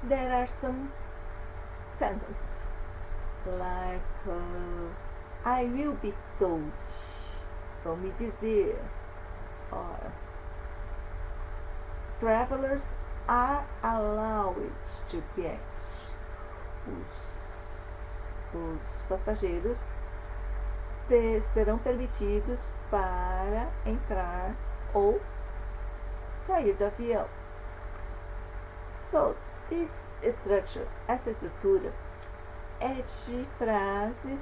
there are some sentences like I will be told, vão me dizer, or travelers are allowed to get, os passageiros serão permitidos para entrar ou sair do avião. So, this structure, essa estrutura, é de frases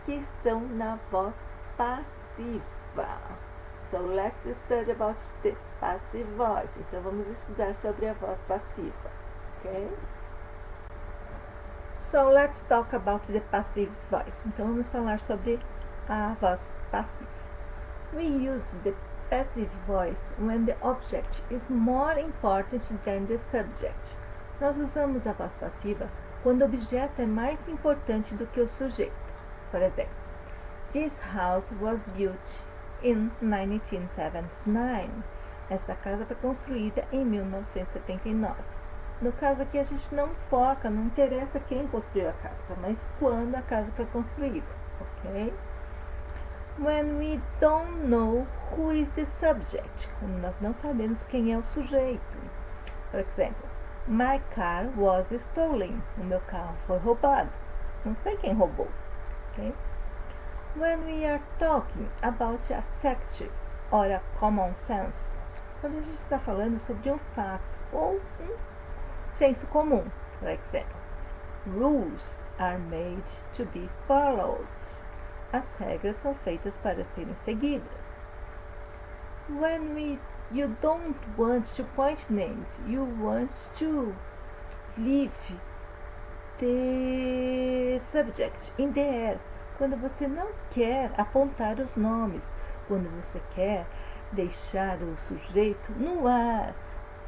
que estão na voz passiva. So, let's study about the passive voice. Então, vamos estudar sobre a voz passiva, ok? So, let's talk about the passive voice. Então, vamos falar sobre a voz passiva. We use the passive voice when the object is more important than the subject. Nós usamos a voz passiva quando o objeto é mais importante do que o sujeito. Por exemplo, this house was built in 1979. Esta casa foi construída em 1979. No caso aqui a gente não foca, não interessa quem construiu a casa, mas quando a casa foi construída, ok? When we don't know who is the subject, quando nós não sabemos quem é o sujeito. Por exemplo, my car was stolen. O meu carro foi roubado. Não sei quem roubou, ok? When we are talking about a fact or a common sense, quando a gente está falando sobre um fato ou um senso comum, por exemplo, rules are made to be followed. As regras são feitas para serem seguidas. When you don't want to point names, you want to leave the subject in the air. Quando você não quer apontar os nomes, quando você quer deixar o sujeito no ar.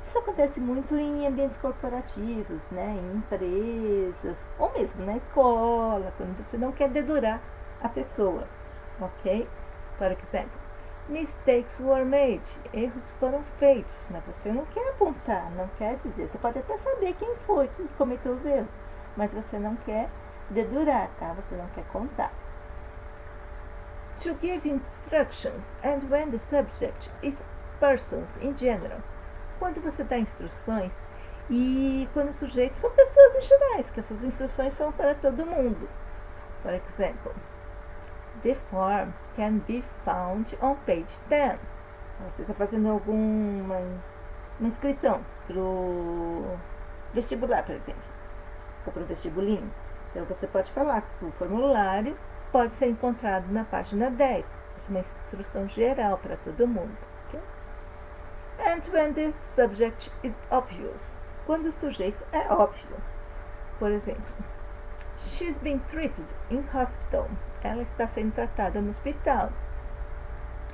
Isso acontece muito em ambientes corporativos, né, em empresas, ou mesmo na escola, quando você não quer dedurar a pessoa, ok? Por exemplo, mistakes were made, erros foram feitos, mas você não quer apontar, não quer dizer. Você pode até saber quem foi que cometeu os erros, mas você não quer dedurar, tá? Você não quer contar. To give instructions and when the subject is persons in general. Quando você dá instruções e quando o sujeito são pessoas em gerais, que essas instruções são para todo mundo. Por exemplo, the form can be found on page 10. Você está fazendo alguma inscrição para o vestibular, por exemplo, ou para o vestibulinho. Então você pode falar que o formulário pode ser encontrado na página 10. Essa é uma instrução geral para todo mundo. Okay? And when the subject is obvious. Quando o sujeito é óbvio. Por exemplo, she's been treated in hospital. Ela está sendo tratada no hospital.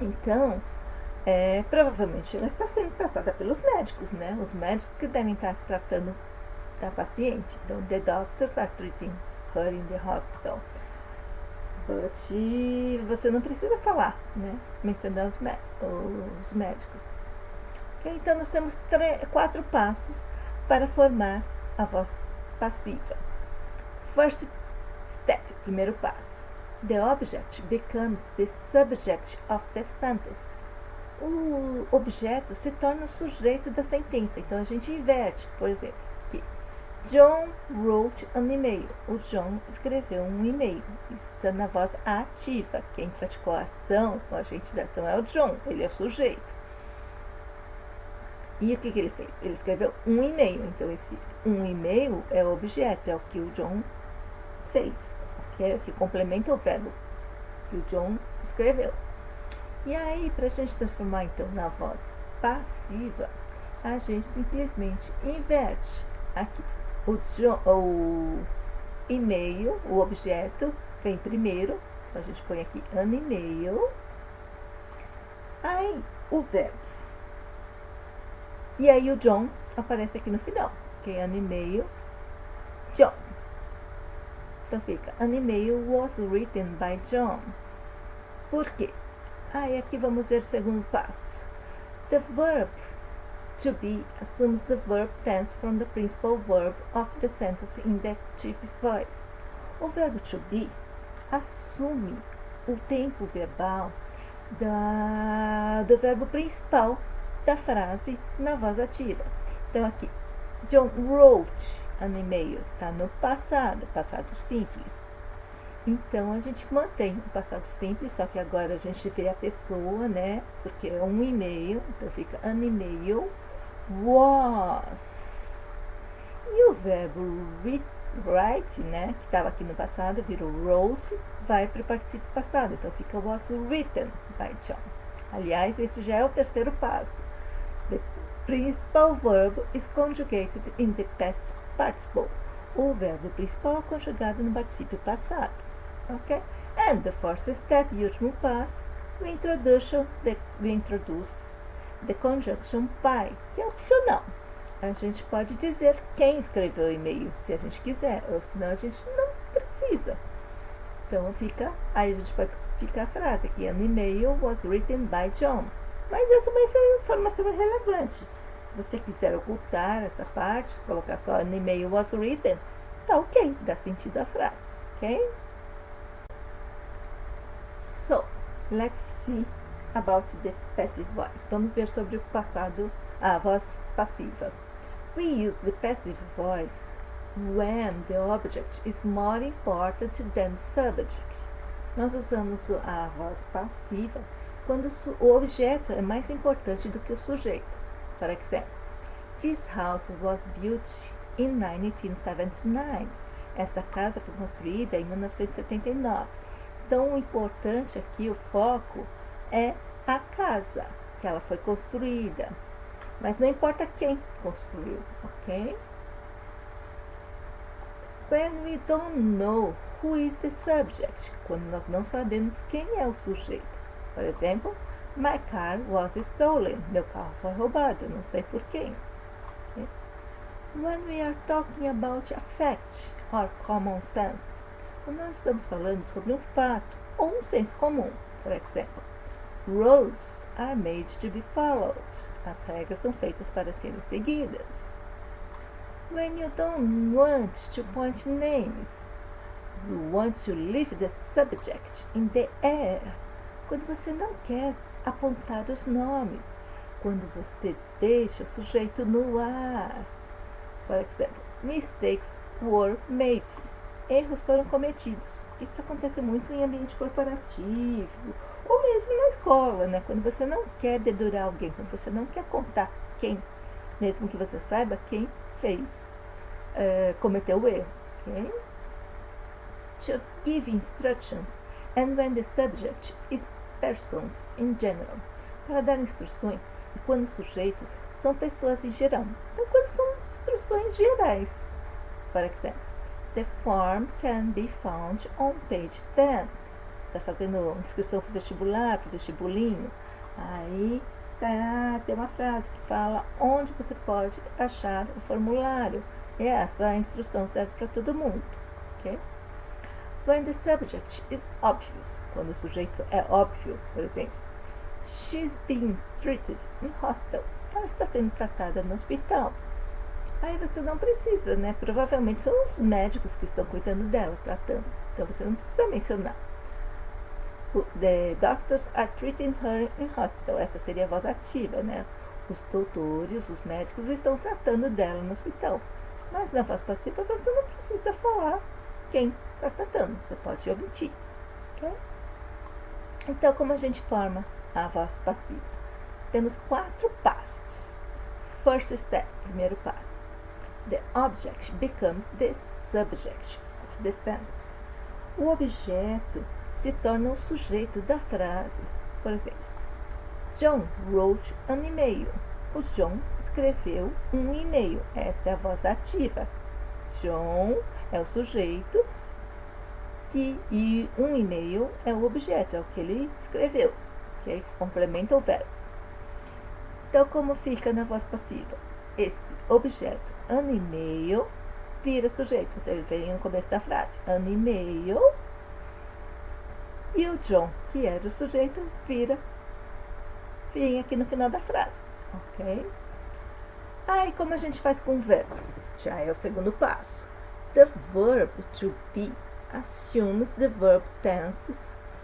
Então, provavelmente ela está sendo tratada pelos médicos, né? Os médicos que devem estar tratando da paciente. Então, the doctors are treating her in the hospital. But você não precisa falar, né? Mencionar os médicos. Okay? Então, nós temos 4 passos para formar a voz passiva. First step, primeiro passo. The object becomes the subject of the sentence. O objeto se torna o sujeito da sentença. Então, a gente inverte. Por exemplo, aqui. John wrote an email. O John escreveu um e-mail. Está na voz ativa. Quem praticou a ação, o agente da ação é o John. Ele é o sujeito. E o que ele fez? Ele escreveu um e-mail. Então, esse um e-mail é o objeto. É o que o John fez. Que é o que complementa o verbo que o John escreveu. E aí, para a gente transformar, então, na voz passiva, a gente simplesmente inverte aqui. O e-mail, o objeto, vem primeiro. Então, a gente põe aqui an e-mail. Aí, o verbo. E aí, o John aparece aqui no final. Que é an e-mail, John. Então, fica an e-mail was written by John. Por quê? Aí, aqui vamos ver o segundo passo. The verb to be assumes the verb tense from the principal verb of the sentence in the active voice. O verbo to be assume o tempo verbal do verbo principal da frase na voz ativa. Então aqui, John wrote an e-mail, está no passado, passado simples. Então a gente mantém o passado simples, só que agora a gente vê a pessoa, né? Porque é um e-mail, então fica an email was. E o verbo write, né? Que estava aqui no passado, virou wrote, vai para o particípio passado, então fica was written by John. Aliás, esse já é o terceiro passo. The principal verb is conjugated in the past participle. O verbo principal é conjugado no particípio passado. Ok? And the fourth step, e último passo, we introduz the conjunction by, que é opcional. A gente pode dizer quem escreveu o e-mail, se a gente quiser, ou senão a gente não precisa. Então fica, aí a gente pode ficar a frase aqui, an email was written by John. Mas essa é uma informação relevante. Se você quiser ocultar essa parte, colocar só an email was written, tá ok, dá sentido à frase, ok? So, let's see about the passive voice. Vamos ver sobre o passado, a voz passiva. We use the passive voice when the object is more important than the subject. Nós usamos a voz passiva quando o objeto é mais importante do que o sujeito. Por exemplo, this house was built in 1979. Esta casa foi construída em 1979. Então, o importante aqui, o foco, é a casa, que ela foi construída. Mas não importa quem construiu, ok? When we don't know who is the subject, quando nós não sabemos quem é o sujeito. Por exemplo, my car was stolen. Meu carro foi roubado, não sei por quem. Okay? When we are talking about a fact or common sense, quando nós estamos falando sobre um fato ou um senso comum, por exemplo, rules are made to be followed. As regras são feitas para serem seguidas. When you don't want to point names, you want to leave the subject in the air. Quando você não quer apontar os nomes, quando você deixa o sujeito no ar. Por exemplo, mistakes were made. Erros foram cometidos. Isso acontece muito em ambiente corporativo, ou mesmo na escola, né? Quando você não quer dedurar alguém, quando você não quer contar quem, mesmo que você saiba quem fez, cometeu o erro. Okay? To give instructions, and when the subject is persons in general. Para dar instruções, e quando o sujeito são pessoas em geral. Então, quando são instruções gerais. Por exemplo, the form can be found on page 10. Está fazendo inscrição para o vestibular, para o vestibulinho. Aí tem uma frase que fala onde você pode achar o formulário. E essa instrução serve para todo mundo. Okay? When the subject is obvious, quando o sujeito é óbvio, por exemplo, she's being treated in hospital. Ela está sendo tratada no hospital. Aí você não precisa, né? Provavelmente são os médicos que estão cuidando dela, tratando. Então você não precisa mencionar. The doctors are treating her in hospital. Essa seria a voz ativa, né? Os doutores, os médicos estão tratando dela no hospital. Mas na voz passiva você não precisa falar quem está tratando. Você pode omitir. Okay? Então, como a gente forma a voz passiva? Temos 4 passos. First step, primeiro passo. The object becomes the subject of the sentence. O objeto se torna o sujeito da frase. Por exemplo, John wrote an email. O John escreveu um e-mail. Esta é a voz ativa. John é o sujeito e um e-mail é o objeto, é o que ele escreveu, okay? Que complementa o verbo. Então, como fica na voz passiva? Esse objeto, an e-mail, vira sujeito. Então, ele vem no começo da frase. An e-mail. E o John, que era o sujeito, vem aqui no final da frase. Ok? E como a gente faz com o verbo? Já é o segundo passo. The verb to be assumes the verb tense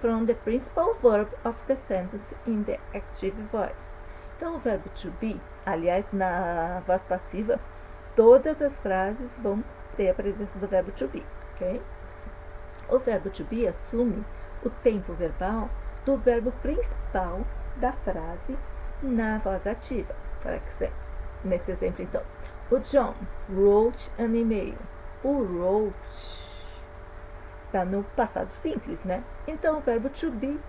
from the principal verb of the sentence in the active voice. Então, o verbo to be, aliás, na voz passiva, todas as frases vão ter a presença do verbo to be, ok? O verbo to be assume o tempo verbal do verbo principal da frase na voz ativa. Por exemplo, nesse exemplo, então, o John wrote an email. O wrote está no passado simples, né? Então, o verbo to be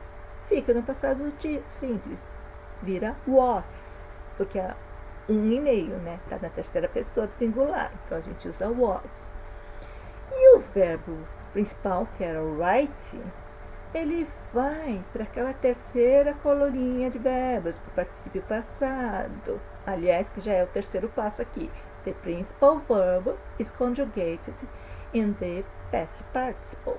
fica no passado simples. Vira was, porque é um e-mail, né? Está na terceira pessoa do singular. Então, a gente usa was. E o verbo principal, que era o write, ele vai para aquela terceira coluninha de verbos, para o particípio passado. Aliás, que já é o terceiro passo aqui. The principal verb is conjugated in the past participle.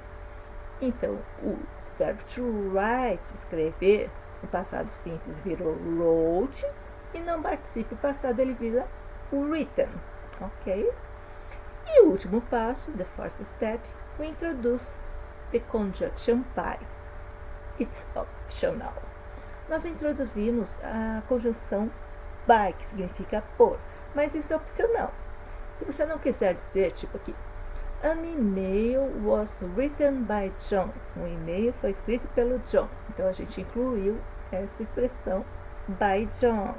Então, o verbo to write, escrever, no passado simples virou wrote, e no particípio passado ele vira written, ok? E o último passo, the fourth step, we introduce the conjunction by. It's optional. Nós introduzimos a conjunção by, que significa por, mas isso é opcional. Se você não quiser dizer, tipo aqui, an email was written by John. Um e-mail foi escrito pelo John. Então, a gente incluiu essa expressão by John.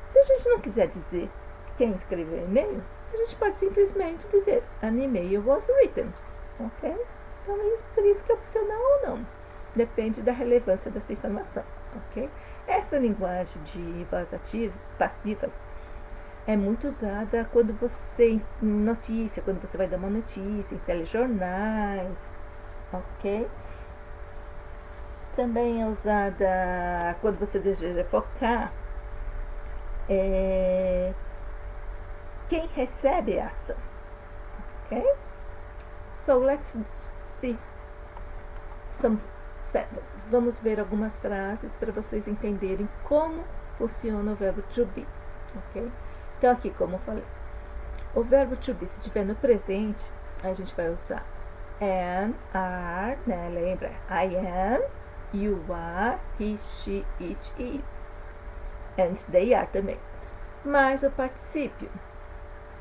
Se a gente não quiser dizer quem escreveu o e-mail, a gente pode simplesmente dizer an email was written, ok? Então, por isso que é opcional ou não. Depende da relevância dessa informação, ok? Essa linguagem de voz ativa, passiva, é muito usada quando você notícia, quando você vai dar uma notícia em telejornais, ok? Também é usada quando você deseja focar quem recebe a ação, ok? So let's see some sentences. Vamos ver algumas frases para vocês entenderem como funciona o verbo to be, ok? Então, aqui, como eu falei, o verbo to be, se estiver no presente, a gente vai usar am, are, né? Lembra? I am, you are, he, she, it, is. And they are também. Mas o particípio,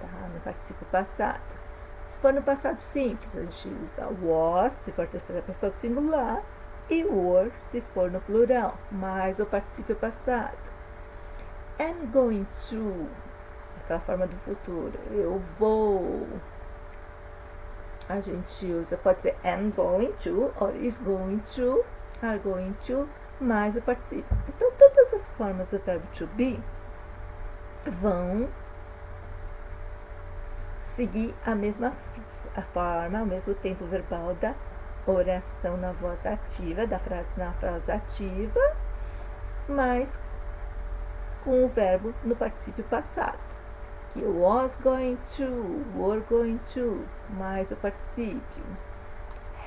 tá? No particípio passado. Se for no passado simples, a gente usa was, se for terceira pessoa do singular, e were, se for no plural, mais o particípio passado. I'm going to, aquela forma do futuro, eu vou. A gente usa, pode ser am going to, or is going to, are going to, mais o particípio. Então, todas as formas do verbo to be vão seguir a mesma forma, ao mesmo tempo verbal da oração na voz ativa, da frase na frase ativa, mas com o verbo no particípio passado. Que was going to, were going to, mais o particípio.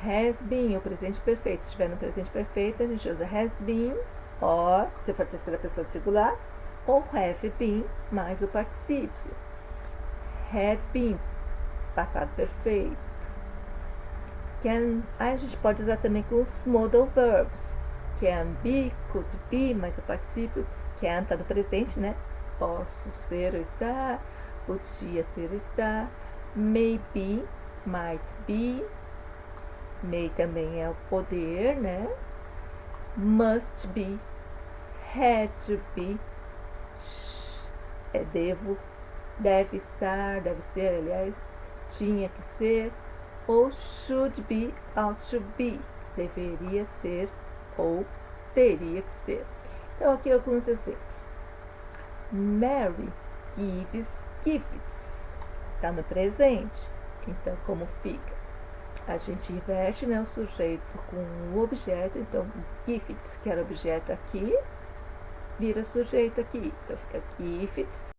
Has been, o presente perfeito. Se estiver no presente perfeito, a gente usa has been, or, se for terceira pessoa do singular, ou have been, mais o particípio. Had been, passado perfeito. Can, a gente pode usar também com os modal verbs. Can be, could be, mais o particípio. Can está no presente, né? Posso ser ou estar, podia ser ou estar. May be, might be. May também é o poder, né? Must be, had to be, devo, deve estar, deve ser, aliás, tinha que ser, ou should be, ought to be, deveria ser ou teria que ser. Então, aqui alguns exemplos. Mary gives gifts. Está no presente. Então, como fica? A gente inverte, né, o sujeito com o objeto. Então, gifts, que era objeto aqui, vira sujeito aqui. Então, fica gifts